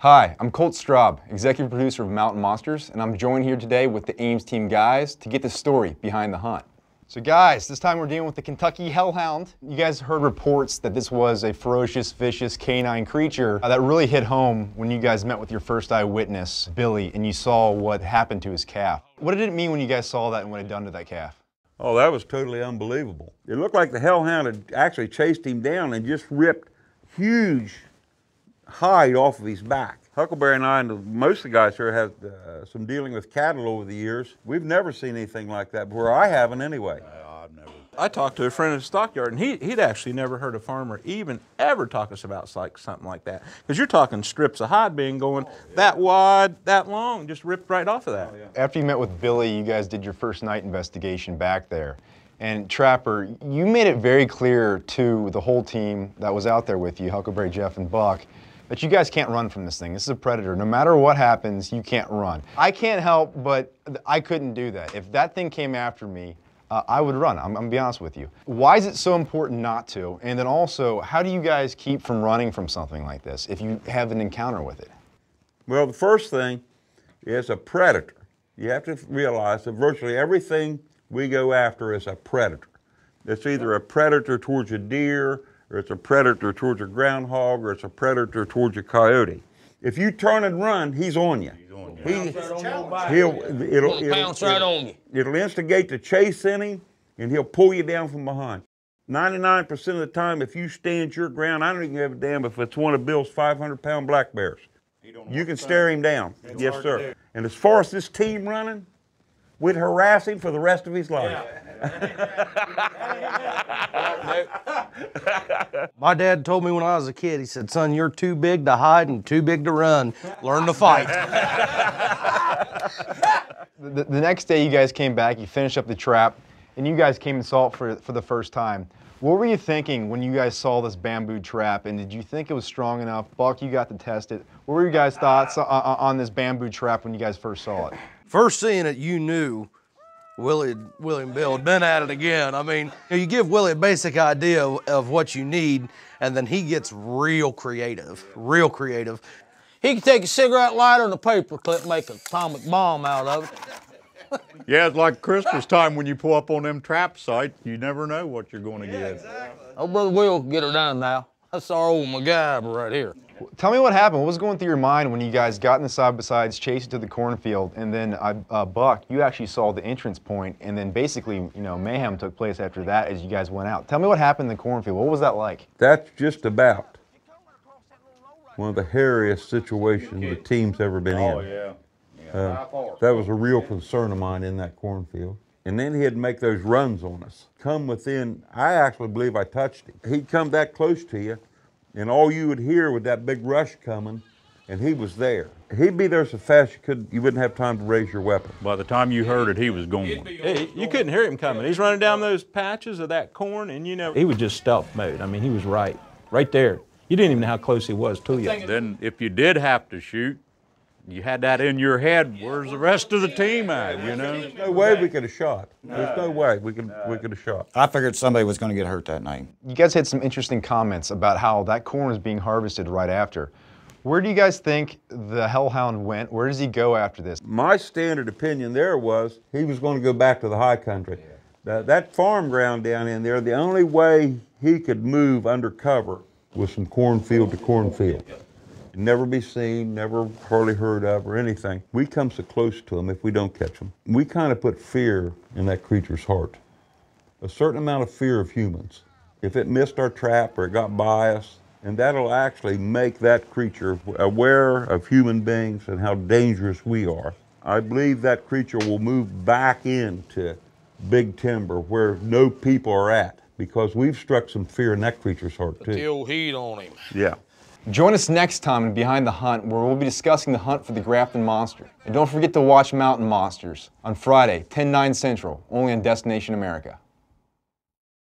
Hi, I'm Colt Straub, executive producer of Mountain Monsters, and I'm joined here today with the Ames team guys to get the story behind the hunt. So guys, this time we're dealing with the Kentucky Hellhound. You guys heard reports that this was a ferocious, vicious canine creature that really hit home when you guys met with your first eyewitness, Billy, and you saw what happened to his calf. What did it mean when you guys saw that and what it had done to that calf? Oh, that was totally unbelievable. It looked like the Hellhound had actually chased him down and just ripped huge hide off of his back. Huckleberry and I, and most of the guys here, have some dealing with cattle over the years. We've never seen anything like that before. I haven't anyway. I've never. I talked to a friend in the stockyard, and he'd actually never heard a farmer even ever talk us about something like that. Because you're talking strips of hide being going that wide, that long, just ripped right off of that. After you met with Billy, you guys did your first night investigation back there. And Trapper, you made it very clear to the whole team that was out there with you, Huckleberry, Jeff, and Buck, that you guys can't run from this thing. This is a predator. No matter what happens, you can't run. I can't help, but I couldn't do that. If that thing came after me, I would run. I'm gonna be honest with you. Why is it so important not to? And then also, how do you guys keep from running from something like this if you have an encounter with it? Well, the first thing is a predator. You have to realize that virtually everything we go after is a predator. It's either a predator towards a deer, or it's a predator towards a groundhog, or it's a predator towards a coyote. If you turn and run, he's on you. It'll pounce right on you. It'll instigate the chase in him, and he'll pull you down from behind. 99% of the time, if you stand your ground, I don't even give a damn if it's one of Bill's 500-pound black bears. You can stare him down. Yes, sir. And as far as this team running, we'd harass him for the rest of his life. My dad told me when I was a kid, he said, son, you're too big to hide and too big to run. Learn to fight. The next day you guys came back, you finished up the trap, and you guys came and saw it for the first time. What were you thinking when you guys saw this bamboo trap, and did you think it was strong enough? Buck, you got to test it. What were your guys' thoughts on this bamboo trap when you guys first saw it? First seeing it, you knew Willie and Bill had been at it again. I mean, you give Willie a basic idea of what you need, and then he gets real creative, real creative. He can take a cigarette lighter and a paper clip and make an atomic bomb out of it. Yeah, it's like Christmas time when you pull up on them trap sites. You never know what you're going to get. Exactly. Oh, Brother Will can get her done now. That's our old MacGyver right here. Tell me what happened. What was going through your mind when you guys got in the side-by-sides, chased it to the cornfield, and then Buck, you actually saw the entrance point, and then basically, you know, mayhem took place after that as you guys went out. Tell me what happened in the cornfield. What was that like? That's just about one of the hairiest situations the team's ever been in. Oh, yeah. That was a real concern of mine in that cornfield. And then he'd make those runs on us. Come within, I actually believe I touched him. He'd come that close to you, and all you would hear with that big rush coming, and he was there. He'd be there so fast you wouldn't have time to raise your weapon. By the time you heard it, he was gone. Hey, you couldn't hear him coming. He's running down those patches of that corn, and you know, he was just stealth mode. I mean, he was right there. You didn't even know how close he was to you. Then if you did have to shoot, you had that in your head, where's the rest of the team at, you know? There's no way we could have shot. There's no way we could have shot. I figured somebody was going to get hurt that night. You guys had some interesting comments about how that corn was being harvested right after. Where do you guys think the Hellhound went? Where does he go after this? My standard opinion there was he was going to go back to the high country. That farm ground down in there, the only way he could move undercover was from cornfield to cornfield. Never be seen, never hardly heard of or anything. We come so close to them if we don't catch them. We kind of put fear in that creature's heart. A certain amount of fear of humans. If it missed our trap or it got by us, and that'll actually make that creature aware of human beings and how dangerous we are. I believe that creature will move back into big timber where no people are at because we've struck some fear in that creature's heart too. Put the old heat on him. Yeah. Join us next time in Behind the Hunt, where we'll be discussing the hunt for the Grafton Monster. And don't forget to watch Mountain Monsters on Friday, 10/9 Central, only on Destination America.